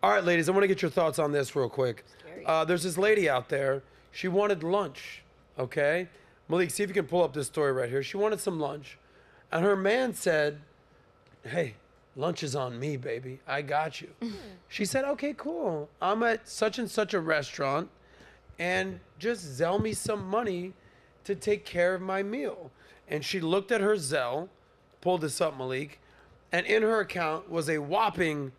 All right, ladies, I want to get your thoughts on this real quick. There's this lady out there. She wanted lunch, okay? Malik, see if you can pull up this story right here. She wanted some lunch, and her man said, hey, lunch is on me, baby. I got you. She said, okay, cool. I'm at such and such a restaurant, and just Zelle me some money to take care of my meal. And she looked at her Zelle, pulled this up, Malik, and in her account was a whopping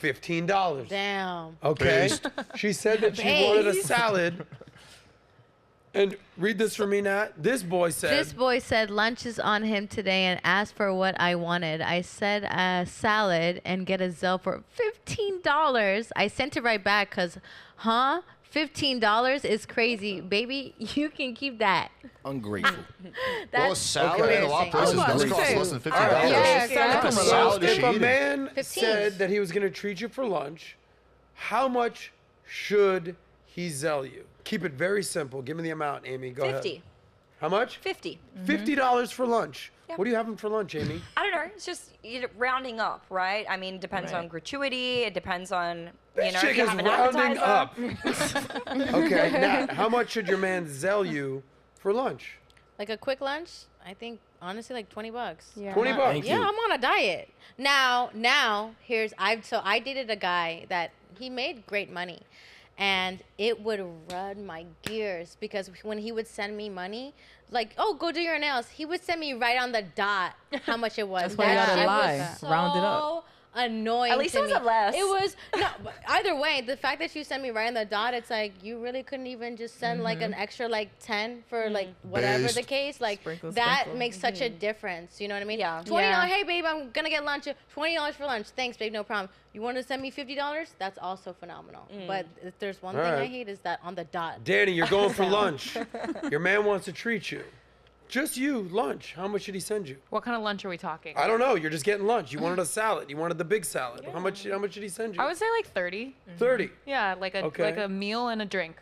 $15. Damn. Okay. She said that she wanted a salad. And read this for me, Nat. This boy said, lunch is on him today and asked for what I wanted. I said salad and get a Zelle for $15. I sent it right back because, $15 is crazy. Baby, you can keep that. Ungrateful. Well, a salad in a lot of places does cost less than $50. If a man said that he was going to treat you for lunch, how much should he Zelle you? Keep it very simple. Give me the amount, Amy. Go ahead. 50. How much? 50. $50 for lunch. Yep. What are you having for lunch, Amy? I don't know. It's just rounding up, right? I mean, depends on gratuity. It depends on, if you have an rounding appetizer. up. Okay, Nat, how much should your man Zelle you for lunch? Like a quick lunch? I think, honestly, like $20. Yeah. $20? Yeah, I'm on a diet. Now, I dated a guy that he made great money. And it would run my gears because when he would send me money, like, oh, go do your nails, he would send me right on the dot how much it was. That's why you gotta lie. Round it up. Annoying. At least to it wasn't less. It was no. But either way, the fact that you sent me right on the dot, it's like you really couldn't even just send like an extra like 10 for like whatever the case. Like that makes such a difference. You know what I mean? Yeah. $20. Hey babe, I'm gonna get lunch. $20 for lunch. Thanks, babe. No problem. You want to send me $50? That's also phenomenal. But if there's one thing I hate is that on the dot. Danny, you're going for lunch. Your man wants to treat you. Just you, lunch. How much should he send you? What kind of lunch are we talking? I don't know. You're just getting lunch. You wanted a salad. You wanted the big salad. How much should he send you? I would say like 30. 30. Yeah, like a meal and a drink.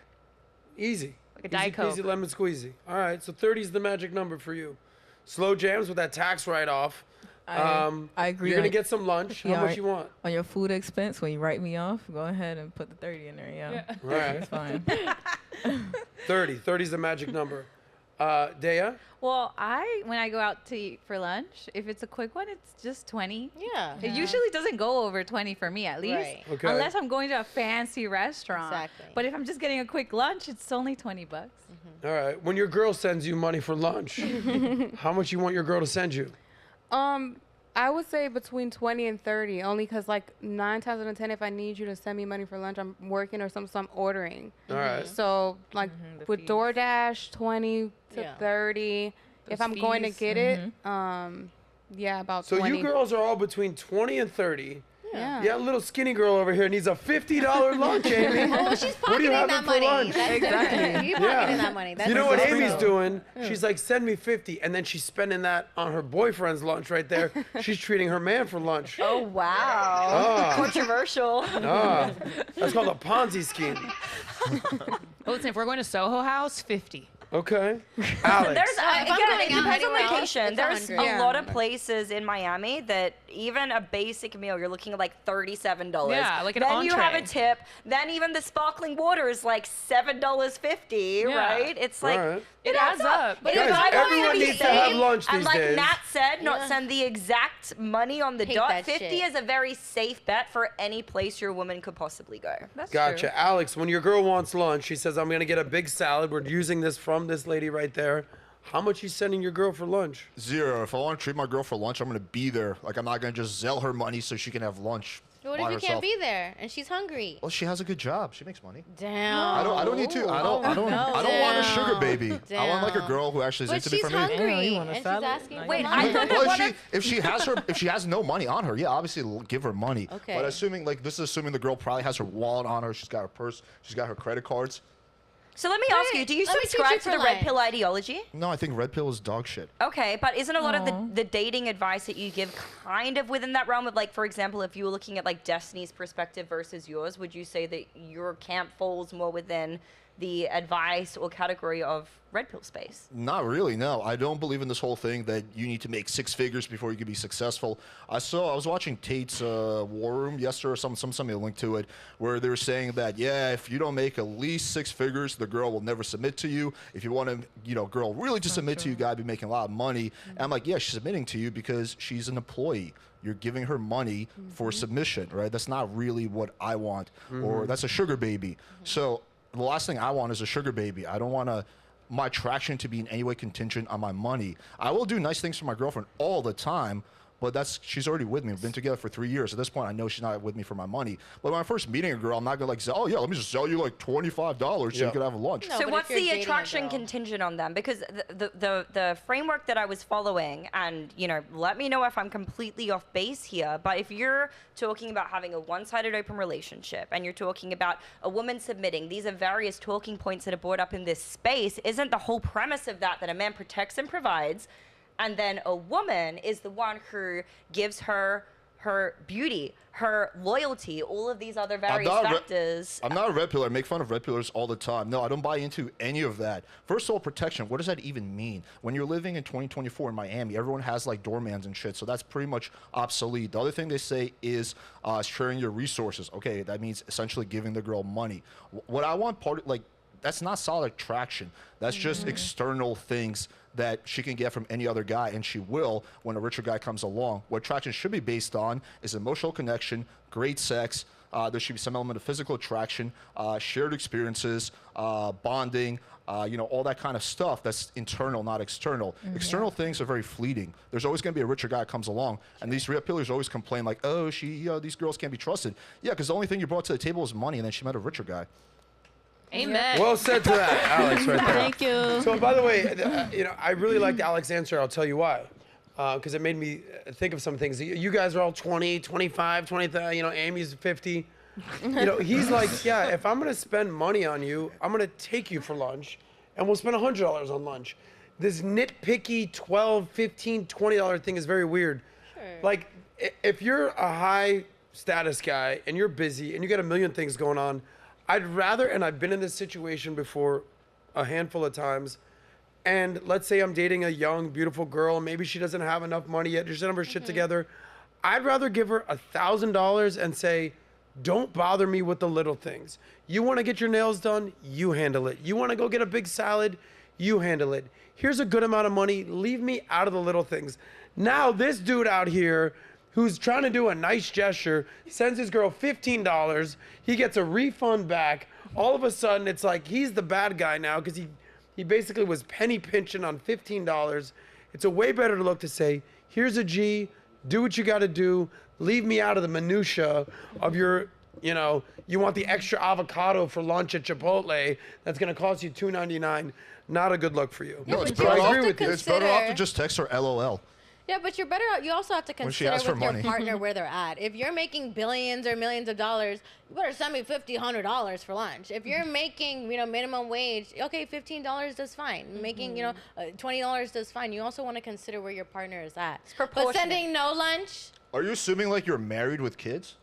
Easy. Like a Diet Coke. Easy lemon squeezy. All right, so 30 is the magic number for you. Slow jams with that tax write-off. I agree. You're going to get some lunch. How much you want? On your food expense, when you write me off, go ahead and put the 30 in there, yeah. Right. It's fine. 30. 30 is the magic number. Dea? Well, when I go out to eat for lunch, if it's a quick one, it's just 20. Yeah. It usually doesn't go over 20 for me, at least. Right. Okay. Unless I'm going to a fancy restaurant. Exactly. But if I'm just getting a quick lunch, it's only $20. All right. When your girl sends you money for lunch, how much you want your girl to send you? I would say between 20 and 30, only because like 9 times out of 10, if I need you to send me money for lunch, I'm working or something, so I'm ordering. All right. So like with DoorDash, 20 to 30. If I'm going to get it, about 20. So you girls are all between 20 and 30. Yeah. Yeah, little skinny girl over here needs a $50 lunch, Amy. Oh, she's What are you pocketing having that for money. lunch? Exactly. You're pocketing that money. That's You know what exactly Amy's so. doing? She's like, send me 50, and then she's spending that on her boyfriend's lunch right there. She's treating her man for lunch. Oh, wow. Controversial. That's called a Ponzi scheme. Well, listen, if we're going to Soho House, 50. Okay. Alex. It depends on location. It's There's 100. a lot of places in Miami that even a basic meal, you're looking at like $37. Yeah, like an Then you have a entree. tip. Then even the sparkling water is like $7.50, right? It's like, Right. it adds up. But Guys, if I want everyone to be needs to have safe, lunch and these like days. Nat said, not send the exact money on the Hate dot. that 50 shit. is a very safe bet for any place your woman could possibly go. That's Gotcha. true. Alex, when your girl wants lunch, she says, I'm going to get a big salad. We're using this from this lady right there. How much you sending your girl for lunch? 0. If I want to treat my girl for lunch, I'm going to be there. Like, I'm not going to just Zelle her money so she can have lunch. What by if you herself. can't be there and she's hungry? Well, she has a good job. She makes money. Damn. I don't need to. I don't want a sugar baby. I want like a girl who actually is But into me she's for me. hungry Yeah, you want a and she's salad? asking. No, for Wait, money. I thought that Well, one if she has no money on her, yeah, obviously give her money. Okay. But assuming the girl probably has her wallet on her, she's got her purse, she's got her credit cards. So let me ask you, do you Let me teach subscribe you to for the red lunch. pill ideology? No, I think red pill is dog shit. Okay, but isn't a lot of the dating advice that you give kind of within that realm of, like, for example, if you were looking at like Destiny's perspective versus yours, would you say that your camp falls more within the advice or category of red pill space. Not really, no. I don't believe in this whole thing that you need to make 6 figures before you can be successful. I was watching Tate's War Room yesterday or somebody linked to it, where they were saying that, yeah, if you don't make at least 6 figures, the girl will never submit to you. If you want a girl really to submit to you, you gotta be making a lot of money. And I'm like, yeah, she's submitting to you because she's an employee. You're giving her money for submission, right? That's not really what I want, or that's a sugar baby. So the last thing I want is a sugar baby. I don't want my attraction to be in any way contingent on my money. I will do nice things for my girlfriend all the time, but she's already with me. We've been together for 3 years. At this point, I know she's not with me for my money. But when I'm first meeting a girl, I'm not gonna say, oh yeah, let me just sell you like $25 so you can have a lunch. No, So but what's if you're the dating a attraction girl- contingent on them? Because the framework that I was following, and let me know if I'm completely off base here, but if you're talking about having a one-sided open relationship and you're talking about a woman submitting, these are various talking points that are brought up in this space. Isn't the whole premise of that a man protects and provides, and then a woman is the one who gives her beauty, her loyalty, all of these other various factors? I'm not a red pillar. I make fun of red pillars all the time. No, I don't buy into any of that. First of all, protection. What does that even mean? When you're living in 2024 in Miami, everyone has like doormans and shit, so that's pretty much obsolete. The other thing they say is sharing your resources. Okay, that means essentially giving the girl money. What I want that's not solid attraction. That's just external things that she can get from any other guy, and she will when a richer guy comes along. What attraction should be based on is emotional connection, great sex. There should be some element of physical attraction, shared experiences, bonding, all that kind of stuff that's internal, not external. External things are very fleeting. There's always going to be a richer guy that comes along, and these red pillars always complain like, oh, these girls can't be trusted. Yeah, because the only thing you brought to the table is money, and then she met a richer guy. Amen. Well said to that, Alex, right there. Thank you. So, by the way, I really liked Alex's answer. I'll tell you why. Because it made me think of some things. You guys are all 20, 25, 20, Amy's 50. He's like, yeah, if I'm going to spend money on you, I'm going to take you for lunch, and we'll spend $100 on lunch. This nitpicky $12, $15, $20 thing is very weird. Sure. Like, if you're a high status guy and you're busy and you got a million things going on, I'd rather, and I've been in this situation before a handful of times, and let's say I'm dating a young, beautiful girl, maybe she doesn't have enough money yet, she doesn't have her shit together. I'd rather give her $1,000 and say, don't bother me with the little things. You want to get your nails done? You handle it. You want to go get a big salad? You handle it. Here's a good amount of money. Leave me out of the little things. Now this dude out here who's trying to do a nice gesture, sends his girl $15, he gets a refund back. All of a sudden, it's like he's the bad guy now because he basically was penny pinching on $15. It's a way better look to say, here's a G, do what you got to do, leave me out of the minutia of your, you want the extra avocado for lunch at Chipotle that's going to cost you $2.99. Not a good look for you. No, it's but you better have off. to It's better off to consider- just text her LOL. Yeah, but you're better. You also have to When she consider asks for with your money. partner where they're at. If you're making billions or millions of dollars, you better send me $100 for lunch. If you're making, minimum wage, okay, $15 does fine. Making, $20 does fine. You also want to consider where your partner is at. It's But proportionate. sending no lunch, Are you assuming like you're married with kids?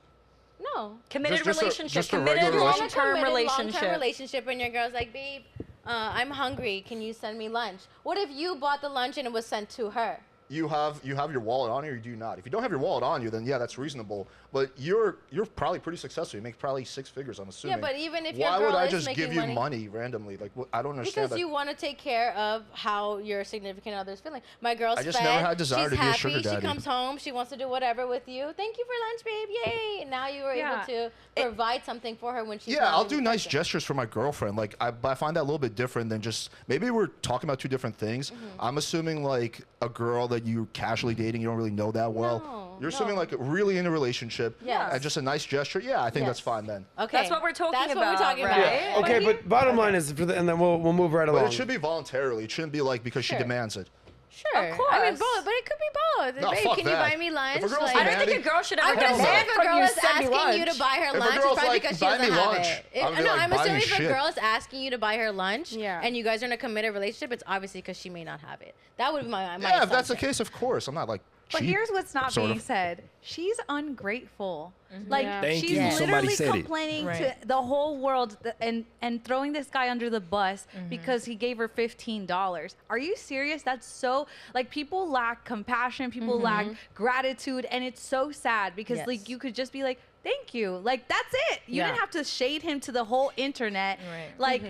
no. Committed Just a- relationship, just a committed regular long-term Long-term relationship. relationship, and your girl's like, babe, I'm hungry. Can you send me lunch? What if you bought the lunch and it was sent to her? You have your wallet on you, or you do not. If you don't have your wallet on you, then yeah, that's reasonable. But you're probably pretty successful. You make probably 6 figures, I'm assuming. Yeah, but even if your why girl would I is just making give you money- money randomly? Like, I don't understand Because that. you want to take care of how your significant other's feeling. My girl's I just fed, never had desire she's to be a happy, sugar daddy. She comes home, she wants to do whatever with you. Thank you for lunch, babe. Yay! And now you were able to provide something for her when she's Yeah, not I'll in do the nice present. gestures for my girlfriend. Like, I find that a little bit different than just maybe we're talking about 2 different things. I'm assuming like a girl that you're casually dating, you don't really know that well. No, You're assuming no. like really in a relationship. Yes. And just a nice gesture. Yeah, I think that's Yes. fine then. Okay, That's what we're talking That's what about, we're talking right? about. Yeah. Okay, but bottom line is, and then we'll move right But along. it should be voluntarily. It shouldn't be like because she Sure. demands it. Sure. Of course. I mean, both, but it could be both. No, Babe, fuck can that. you buy me lunch? If a girl's Like- I don't think a demanding- girl should ever I'm gonna say demand if a from girl you, is send me asking you lunch. to buy her If a lunch, it's girl's probably like, because she "Buy doesn't me have lunch," it. I'm gonna be No, like, I'm "Buy assuming me if a shit." girl is asking you to buy her lunch, Yeah. and you guys are in a committed relationship, it's obviously because she may not have it. That would be my Yeah, if that's the assumption. case, of course. I'm not like But cheap, here's what's not sort being of. said. She's ungrateful. Like Yeah. Thank she's you. Somebody literally said it. complaining Right. to the whole world and throwing this guy under the bus because he gave her $15. Are you serious? That's so like people lack compassion, people lack gratitude, and it's so sad because Yes. like you could just be like, thank you. Like that's it. You Yeah. didn't have to shade him to the whole internet. Right. Like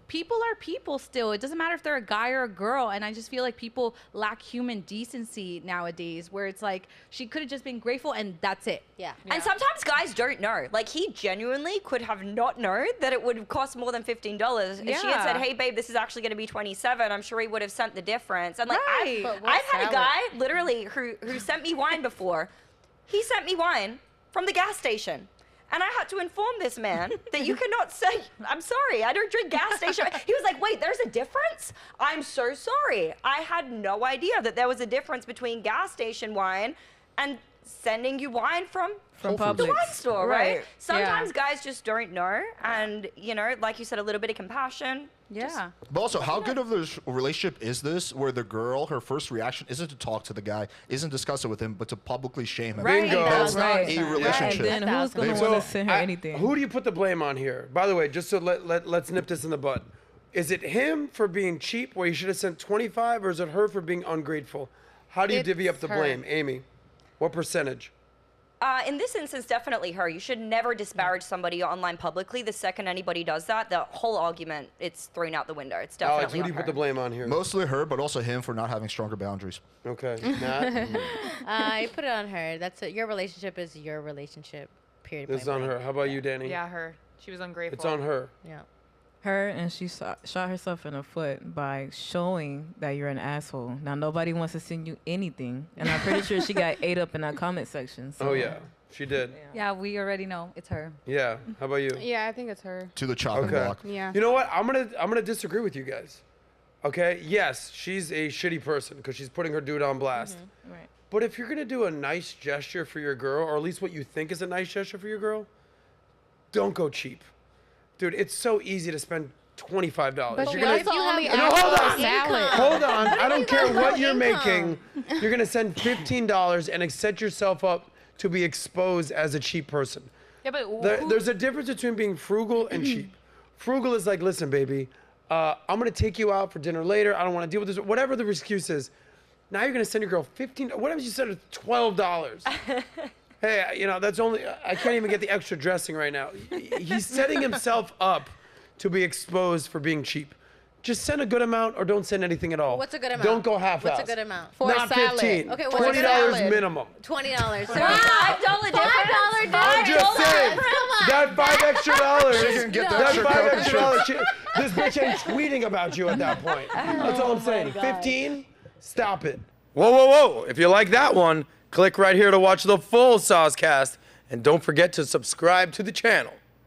people are people still. It doesn't matter if they're a guy or a girl. And I just feel like people lack human decency nowadays where it's like she could have just been grateful and that's it. Yeah. And sometimes guys don't know. Like he genuinely could have not known that it would cost more than $15. If she had said, Yeah. "Hey babe, this is actually going to be $27," I'm sure he would have sent the difference. And like Right. But what I've had a salad? guy literally who sent me wine before. He sent me wine from the gas station. And I had to inform this man that you cannot say, "I'm sorry, I don't drink gas station." He was like, "Wait, there's a difference? I'm so sorry. I had no idea that there was a difference between gas station wine and sending you wine from the Publix. wine store, right?" Right. Sometimes guys just don't know. And, you know, like you said, a little bit of compassion. Yeah. But also, how good of a relationship is this where the girl, her first reaction isn't to talk to the guy, isn't discuss it with him, but to publicly shame him? Right. Bingo. That's not Right. a And relationship. then who's going to So, want to send her I- anything? Who do you put the blame on here? By the way, just so let's nip this in the bud. Is it him for being cheap where he should have sent 25, or is it her for being ungrateful? How do you divvy up It's the her. blame, Amy? What percentage? In this instance, definitely her. You should never disparage somebody online publicly. The second anybody does that, the whole argument, it's thrown out the window. It's definitely Alex, who do you on put the her. blame on here? Mostly her, but also him for not having stronger boundaries. Okay. Nat? I put it on her. That's it. Your relationship is your relationship. Period. This is point on blank. her. How about you, Danny? Yeah, her. She was ungrateful. It's on her. Yeah. Her, and she shot herself in the foot by showing that you're an asshole. Now nobody wants to send you anything, and I'm pretty sure she got ate up in that comment section. So. Oh yeah, she did. Yeah, we already know it's her. Yeah. How about you? Yeah, I think it's her. To the chopping Okay. block. Yeah. You know what? I'm gonna disagree with you guys. Okay. Yes, she's a shitty person because she's putting her dude on blast. Right. But if you're gonna do a nice gesture for your girl, or at least what you think is a nice gesture for your girl, don't go cheap, dude. It's so easy to spend $25. But You're what gonna if you only No, ask hold for on. salad? hold on. I don't care got what no you're income. making. You're gonna send $15 and set yourself up to be exposed as a cheap person. Yeah, but There's a difference between being frugal and cheap. Frugal is like, listen, baby, I'm gonna take you out for dinner later. I don't want to deal with this. Whatever the excuse is. Now you're gonna send your girl $15. What if you said it's $12? Hey, you know that's only. I can't even get the extra dressing right now. He's setting himself up to be exposed for being cheap. Just send a good amount or don't send anything at all. What's a good amount? Don't go half-ass. What's a good amount? For a Not salad. 15. Okay, what's a good $20 salad? minimum. $20. $5 difference. I'm just saying that $5 extra dollars. She can get That that $5 extra dollars. This bitch ain't tweeting about you at that point. That's all I'm saying. 15. Stop it. Whoa, whoa, whoa! If you like that one, click right here to watch the full SOSCAST, and don't forget to subscribe to the channel.